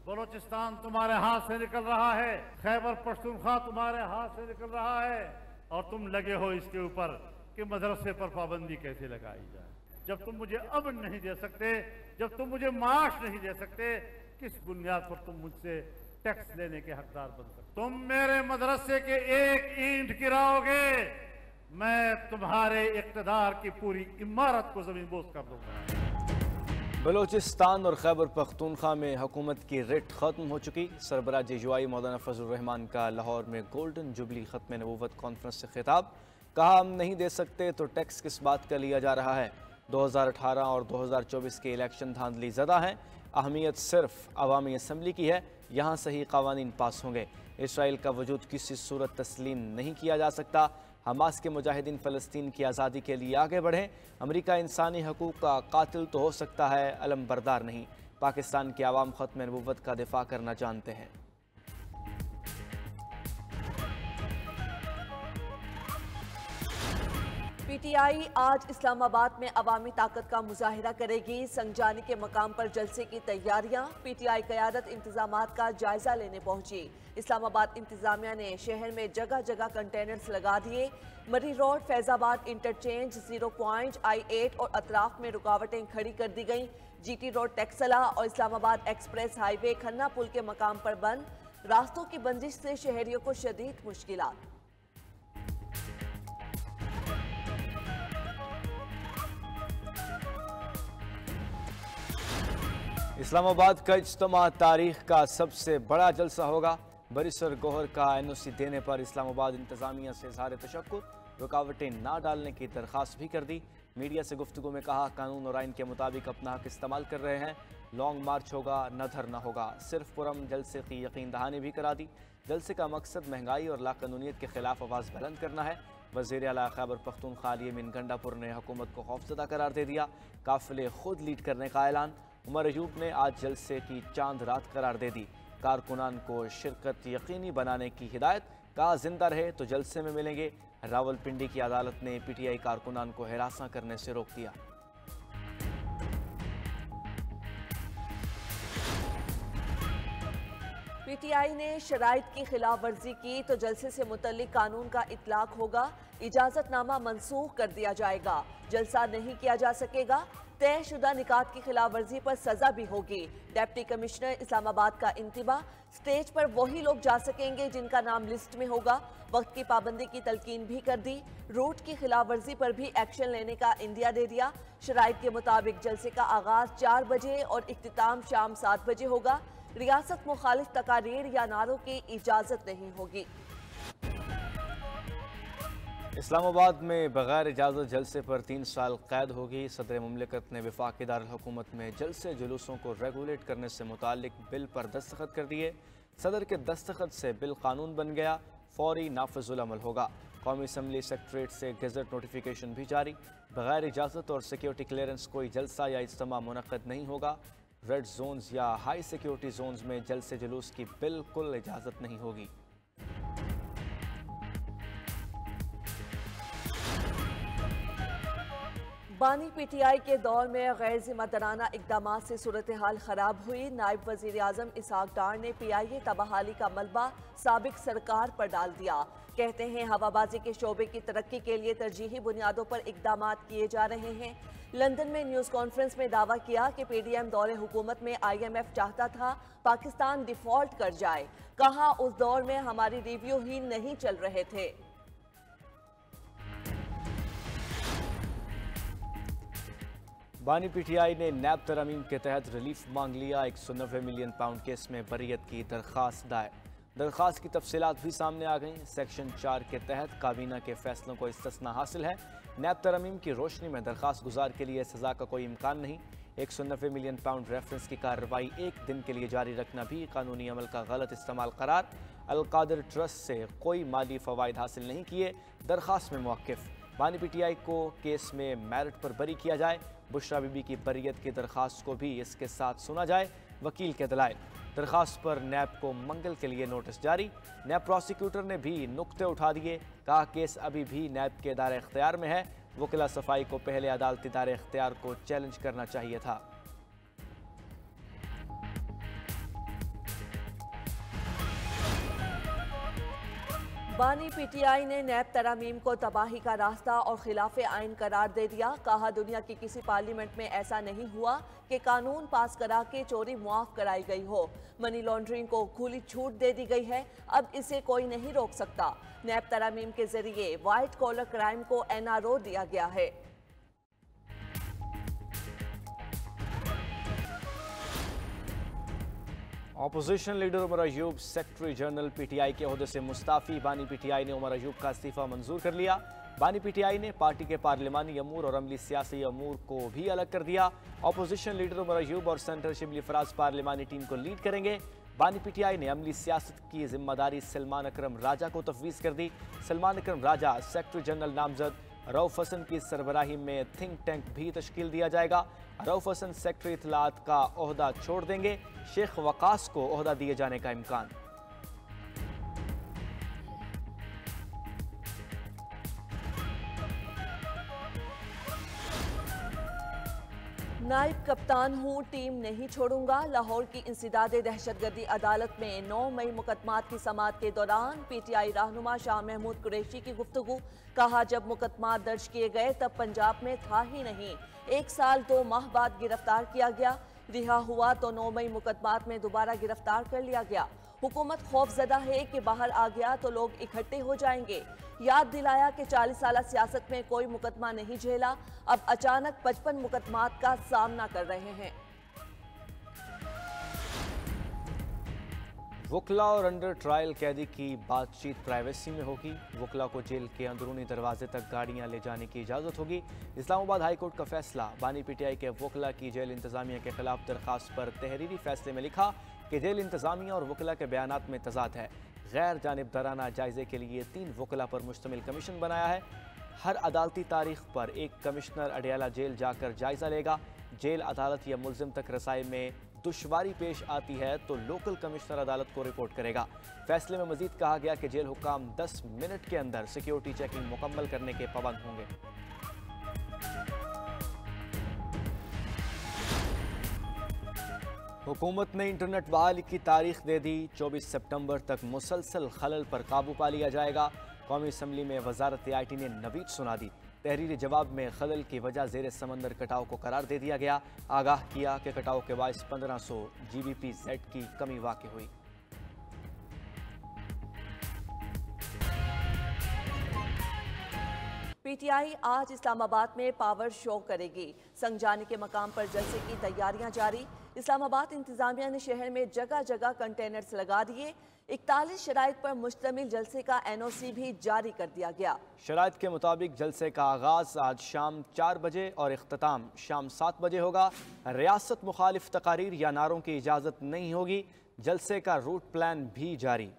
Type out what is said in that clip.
बलोचिस्तान तुम्हारे हाथ से निकल रहा है, खैबर पख्तूनख्वा तुम्हारे हाथ से निकल रहा है और तुम लगे हो इसके ऊपर कि मदरसे पर पाबंदी कैसे लगाई जाए। जब तुम मुझे अमन नहीं दे सकते, जब तुम मुझे माश नहीं दे सकते, किस बुनियाद पर तुम मुझसे टैक्स लेने के हकदार बन सकते? तुम मेरे मदरसे के एक ईंट गिराओगे, मैं तुम्हारे इक़्तिदार की पूरी इमारत को ज़मीन बोस कर दूंगा। बलोचिस्तान और खैबर पख्तूनख्वा में हुकूमत की रिट ख़त्म हो चुकी। सरबराह JUI मौलाना फजलुर रहमान का लाहौर में गोल्डन जुबली ख़त्म नबूवत कॉन्फ्रेंस से खिताब। कहा, हम नहीं दे सकते तो टैक्स किस बात का लिया जा रहा है। 2018 और 2024 के इलेक्शन धांधली ज़दा हैं। अहमियत सिर्फ अवामी असम्बली की है, यहाँ से ही कवानीन पास होंगे। इसराइल का वजूद किसी सूरत तस्लीम नहीं किया जा सकता। हमास के मुजाहिदीन फ़लस्तीन की आज़ादी के लिए आगे बढ़ें। अमेरिका इंसानी हकूक़ का कातिल तो हो सकता है, अलम बरदार नहीं। पाकिस्तान के आवाम ख़त्म नबूवत का दिफा करना जानते हैं। PTI आज इस्लामाबाद में अवामी ताकत का मुजाहिरा करेगी। संगजानी के मकाम पर जलसे की तैयारियां। PTI क़यादत इंतजामात का जायजा लेने पहुंची। इस्लामाबाद इंतजामिया ने शहर में जगह जगह कंटेनर्स लगा दिए। मरी road, Faizabad interchange, 0 point, I-8 और अतराफ में रुकावटें खड़ी कर दी गईं। GT रोड, टेक्सला और इस्लामाबाद एक्सप्रेस हाईवे खन्ना पुल के मकाम पर बंद। रास्तों की बंदिश से शहरियों को शदीद मुश्किलात। इस्लामाबाद का इज्तिमा तारीख का सबसे बड़ा जलसा होगा। बरिसर गोहर का NOC देने पर इस्लामाबाद इंतजामिया से इज़हार तशक्कुर, रुकावटें ना डालने की दरख्वास्त भी कर दी। मीडिया से गुफ्तगू में कहा, कानून और आइन के मुताबिक अपना हक इस्तेमाल कर रहे हैं। लॉन्ग मार्च होगा, न धरना होगा। सिर्फ पुरम जलसे की यकीन दहानी भी करा दी। जलसे का मकसद महंगाई और लाकानूनियत के खिलाफ आवाज़ बुलंद करना है। वज़ीर आला खैबर पख्तूनख्वा अली अमीन गंडापुर ने हुकूमत को खौफजदा करार दे दिया। काफिले खुद लीड करने का ऐलान। उमर अयूब ने आज जलसे की चांद रात करार दे दी। कारकुनान को शिरकत यकीनी बनाने की हिदायत। कहा, जिंदा रहे तो जलसे में मिलेंगे। रावलपिंडी की अदालत ने PTI कारकुनान को हिरासा करने से रोक दिया। PTI ने शराइत की खिलाफ वर्जी की तो जलसे से मुतल्लिक कानून का इतलाक होगा। इजाजतनामा मनसूख कर दिया जाएगा। जलसा नहीं किया जा सकेगा। तयशुदा निकात की खिलाफ वर्जी पर सजा भी होगी। डिप्टी कमिश्नर इस्लामाबाद का इंतबा, स्टेज पर वही लोग जा सकेंगे जिनका नाम लिस्ट में होगा। वक्त की पाबंदी की तलकीन भी कर दी। रूट की खिलाफ वर्जी पर भी एक्शन लेने का इंदिया दे दिया। शराइत के मुताबिक जलसे का आगाज 4 बजे और इख्तिताम शाम 7 बजे होगा। रियासत मुखालिफ तकारीर या नारों की इजाजत नहीं होगी। इस्लामाबाद में बगैर इजाज़त जलसे पर 3 साल कैद होगी। सदर मुमलिकत ने वफाकी दारुल हुकूमत में जलसे जुलूसों को रेगुलेट करने से मुतालिक बिल पर दस्तखत कर दिए। सदर के दस्तखत से बिल कानून बन गया, फौरी नाफिजुल अमल होगा। कौमी असम्बली सेक्रेटरीट से गज़ट नोटिफिकेशन भी जारी। बगैर इजाज़त और सिक्योरिटी क्लियरेंस कोई जलसा या इज्तिमा मुनक़्क़द नहीं होगा। रेड जोन्स या हाई सिक्योरिटी जोन्स में जलसे जुलूस की बिल्कुल इजाज़त नहीं होगी। बानी PTI के दौर में गैर जिम्मेदाराना इकदाम से सूरत हाल खराब हुई। नायब वज़ीर आज़म इसहाक डार ने PIA तबाहाली का मलबा साबिक सरकार पर डाल दिया। कहते हैं हवाबाजी के शोबे की तरक्की के लिए तरजीही बुनियादों पर इकदाम किए जा रहे हैं। लंदन में न्यूज़ कॉन्फ्रेंस में दावा किया कि PDM दौरे हुकूमत में IMF चाहता था पाकिस्तान डिफॉल्ट कर जाए। कहा, उस दौर में हमारी रिव्यू ही नहीं चल रहे थे। बानी PTI ने नैब तरमीम के तहत रिलीफ मांग लिया। 190 मिलियन पाउंड केस में बरीयत की दरख्वास्त दायर। दरख्वास्त की तफसीलात भी सामने आ गई। सेक्शन 4 के तहत काबीना के फैसलों को इस्तिस्ना हासिल है। नैब तरमीम की रोशनी में दरख्वास्त गुजार के लिए सजा का कोई इम्कान नहीं। 190 मिलियन पाउंड रेफरेंस की कार्रवाई 1 दिन के लिए जारी रखना भी कानूनी अमल का गलत इस्तेमाल करार। अलकादिर ट्रस्ट से कोई माली फवाइद हासिल नहीं किए। दरख्वास्त में मौक़िफ़। बानी PTI को केस में मेरिट पर बरी किया जाए। बुशरा बीबी की बरीयत की दरख्वास्त को भी इसके साथ सुना जाए। वकील के दलाइल। दरख्वास्त पर नैब को मंगल के लिए नोटिस जारी। नैब प्रोसिक्यूटर ने भी नुक्ते उठा दिए। कहा, केस अभी भी नैब के दायरे इख्तियार में है। वकीला सफाई को पहले अदालती दायरे इख्तियार को चैलेंज करना चाहिए था। बानी पीटीआई ने नैब तरमीम को तबाही का रास्ता और खिलाफ आइन करार दे दिया। कहा, दुनिया की किसी पार्लियामेंट में ऐसा नहीं हुआ कि कानून पास करा के चोरी मुआफ कराई गई हो। मनी लॉन्ड्रिंग को खुली छूट दे दी गई है, अब इसे कोई नहीं रोक सकता। नैब तरमीम के जरिए व्हाइट कॉलर क्राइम को एनआरओ दिया गया है। Opposition leader Umar Ayub secretary general PTI के ओहदे से मुस्ताफी। बानी पीटीआई ने उमर अयूब का इस्तीफा मंजूर कर लिया। बानी पीटीआई ने पार्टी के पार्लिमानी अमूर और अमली सियासी अमूर को भी अलग कर दिया। ऑपोजिशन लीडर उमर अयूब और सेंटर शिबली फराज पार्लिमानी टीम को लीड करेंगे। बानी पीटीआई ने अमली सियासत की जिम्मेदारी सलमान अकरम राजा को तफवीज़ कर दी। सलमान अकरम राजा सेक्रेटरी जनरल नामजद रऊफ हसन की सरबराही में थिंक टैंक भी तश्कील दिया जाएगा। रऊफ हसन सेक्रेटरी इत्तलात का ओहदा छोड़ देंगे। शेख वकास को ओहदा दिए जाने का इम्कान। नाइब कप्तान हूँ, टीम नहीं छोड़ूंगा। लाहौर की इंसदादे दहशतगर्दी अदालत में 9 मई मुकदमात की समाअत के दौरान पीटीआई रहनुमा शाह महमूद कुरैशी की गुफ्तगू। कहा, जब मुकदमात दर्ज किए गए तब पंजाब में था ही नहीं। 1 साल 2 माह बाद गिरफ्तार किया गया। रिहा हुआ तो 9 मई मुकदमात में दोबारा गिरफ्तार कर लिया गया। हुकूमत खौफजदा है कि बाहर आ गया तो लोग इकट्ठे हो जाएंगे। याद दिलाया कि 40 साल सियासत में कोई मुकदमा नहीं झेला, अब अचानक 55 मुकदमात का सामना कर रहे हैं। वकला और अंडर ट्रायल कैदी की बातचीत प्राइवेसी में होगी। वकला को जेल के अंदरूनी दरवाजे तक गाड़ियां ले जाने की इजाज़त होगी। इस्लामाबाद हाई कोर्ट का फैसला। बानी पीटीआई के वकला की जेल इंतजामिया के खिलाफ दरखास्त पर तहरीरी फैसले में लिखा कि जेल इंतजामिया और वकला के बयानात में तजाद है। गैर जानिबदाराना जायजे के लिए 3 वकला पर मुश्तमिल कमीशन बनाया है। हर अदालती तारीख पर एक कमिश्नर अडियाला जेल जाकर जायजा लेगा। जेल अदालत या मुल्जिम तक रसाई में दुश्वारी पेश आती है तो लोकल कमिश्नर अदालत को रिपोर्ट करेगा। फैसले में मजीद कहा गया कि जेल हुक्काम 10 मिनट के अंदर सिक्योरिटी चेकिंग मुकम्मल करने के पाबंद होंगे। हुकूमत ने इंटरनेट बहाली की तारीख दे दी। 24 सितंबर तक मुसलसल खलल पर काबू पा लिया जाएगा। कौमी असम्बली में वजारत IT ने नवीद सुना दी। तहरीरी जवाब में खलल की वजह ज़ेर समंदर कटाव को करार दे दिया गया। आगाह किया कि कटाव के बायस 1500 GBP की कमी वाक़ई हुई। पीटीआई आज इस्लामाबाद में पावर शो करेगी। संगजानी के मकाम पर जलसे की तैयारियां जारी। इस्लामाबाद इंतजामिया ने शहर में जगह जगह कंटेनर्स लगा दिए। 41 शराइत पर मुश्तमिल जलसे का NOC भी जारी कर दिया गया। शराइत के मुताबिक जलसे का आगाज आज शाम 4 बजे और इख्तिताम शाम 7 बजे होगा। रियासत मुखालिफ तकारीर या नारों की इजाज़त नहीं होगी। जलसे का रूट प्लान भी जारी।